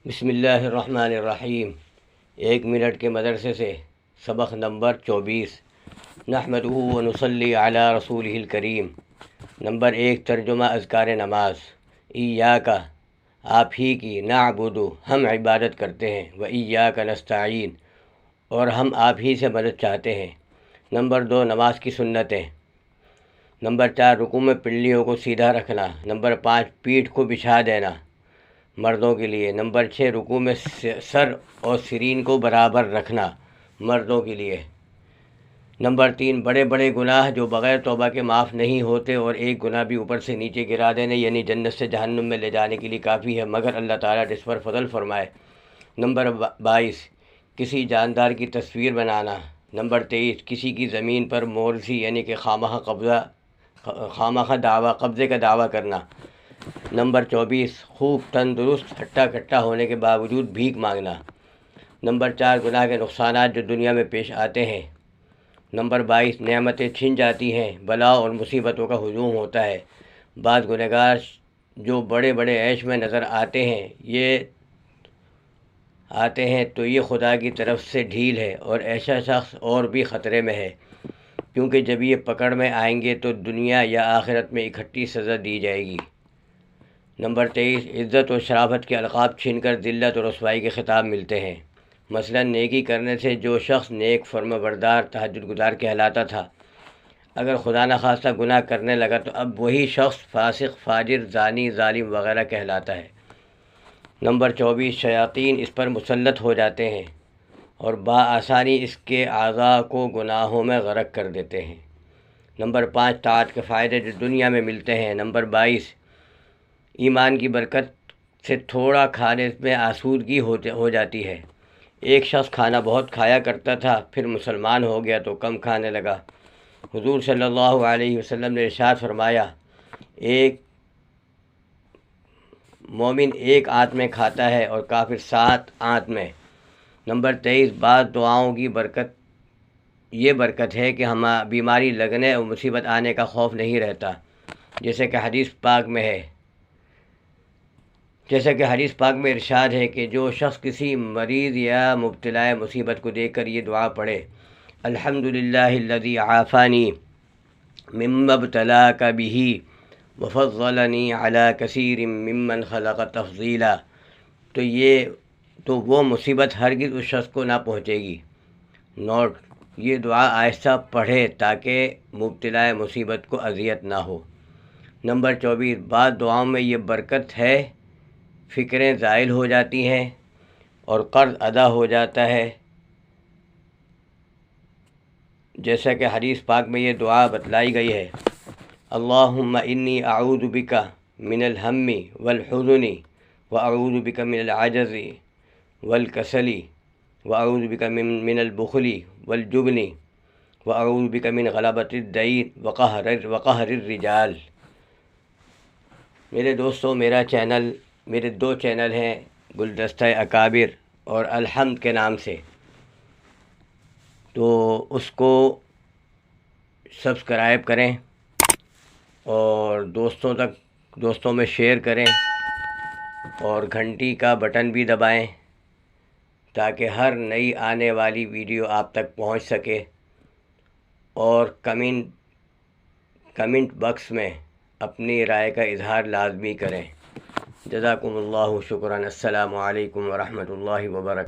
بسم اللہ الرحمن الرحیم۔ 1 منٹ کے مدرسے سے سبق نمبر 24۔ نحمدہ و نصلی علی رسولہ الکریم۔ نمبر 1، ترجمہ اذکار نماز۔ ایاک، آپ ہی کی، نعبد، ہم عبادت کرتے ہیں، و ایاک نستعین، اور ہم آپ ہی سے مدد چاہتے ہیں۔ نمبر 2، نماز کی سنتیں۔ نمبر 4، رکوع میں پنڈلیوں کو سیدھا رکھنا۔ نمبر 5، پیٹھ کو بچھا دینا مردوں کے لیے۔ نمبر 6، رکوع میں سر اور سرین کو برابر رکھنا مردوں کے لیے۔ نمبر 3، بڑے بڑے گناہ جو بغیر توبہ کے معاف نہیں ہوتے، اور ایک گناہ بھی اوپر سے نیچے گرا دینے، یعنی جنت سے جہنم میں لے جانے کے لیے کافی ہے، مگر اللہ تعالیٰ جس پر فضل فرمائے۔ نمبر 22، کسی جاندار کی تصویر بنانا۔ نمبر 23، کسی کی زمین پر مورثی یعنی کہ خواہ قبضے کا دعویٰ کرنا۔ نمبر 24، خوب تندرست ہٹا کٹا ہونے کے باوجود بھیک مانگنا۔ نمبر 4، گناہ کے نقصانات جو دنیا میں پیش آتے ہیں۔ نمبر 22، نعمتیں چھن جاتی ہیں، بلا اور مصیبتوں کا ہجوم ہوتا ہے۔ بعض گنہگار جو بڑے بڑے عیش میں نظر آتے ہیں تو یہ خدا کی طرف سے ڈھیل ہے، اور ایسا شخص اور بھی خطرے میں ہے، کیونکہ جب یہ پکڑ میں آئیں گے تو دنیا یا آخرت میں اکٹھی سزا دی جائے گی۔ نمبر 23، عزت و شرافت کے القاب چھین کر ذلت و رسوائی کے خطاب ملتے ہیں۔ مثلا نیکی کرنے سے جو شخص نیک، فرمانبردار، تہجد گزار کہلاتا تھا، اگر خدا نخواستہ گناہ کرنے لگا تو اب وہی شخص فاسق، فاجر، زانی، ظالم وغیرہ کہلاتا ہے۔ نمبر 24، شیاطین اس پر مسلط ہو جاتے ہیں اور بآسانی اس کے اعضاء کو گناہوں میں غرق کر دیتے ہیں۔ نمبر 5، طاعت کے فائدے جو دنیا میں ملتے ہیں۔ نمبر 22، ایمان کی برکت سے تھوڑا کھانے میں آسودگی ہو جاتی ہے۔ ایک شخص کھانا بہت کھایا کرتا تھا، پھر مسلمان ہو گیا تو کم کھانے لگا۔ حضور صلی اللہ علیہ وسلم نے ارشاد فرمایا، ایک مومن 1 آنت میں کھاتا ہے اور کافر 7 آنت میں۔ نمبر 23، بعض دعاؤں کی یہ برکت ہے کہ ہمیں بیماری لگنے اور مصیبت آنے کا خوف نہیں رہتا، جیسے کہ حدیث پاک میں ارشاد ہے کہ جو شخص کسی مریض یا مبتلا مصیبت کو دیکھ کر یہ دعا پڑھے، الحمدللہ الذی عافانی مما ابتلاک بہ وفضلنی علی کثیر ممن خلق تفضیلا، تو وہ مصیبت ہرگز اس شخص کو نہ پہنچے گی۔ نوٹ: یہ دعا آہستہ پڑھے تاکہ مبتلا مصیبت کو اذیت نہ ہو۔ نمبر 24، بعض دعاؤں میں یہ برکت ہے، فکریں زائل ہو جاتی ہیں اور قرض ادا ہو جاتا ہے، جیسا کہ حدیث پاک میں یہ دعا بتلائی گئی ہے، اللہم انی اعوذ بک من الہم والحزن واعوذ بک من العجز والکسل واعوذ بک من البخل والجبن واعوذ بک من غلبۃ الدین وقہر الرجال۔ میرے دوستوں، میرے 2 چینل ہیں، گلدستہ اکابر اور الحمد کے نام سے، تو اس کو سبسکرائب کریں اور دوستوں میں شیئر کریں، اور گھنٹی کا بٹن بھی دبائیں تاکہ ہر نئی آنے والی ویڈیو آپ تک پہنچ سکے، اور کمنٹ باکس میں اپنی رائے کا اظہار لازمی کریں۔ جزاکم اللہ شکراً۔ السلام علیکم ورحمۃ اللہ وبرکاتہ۔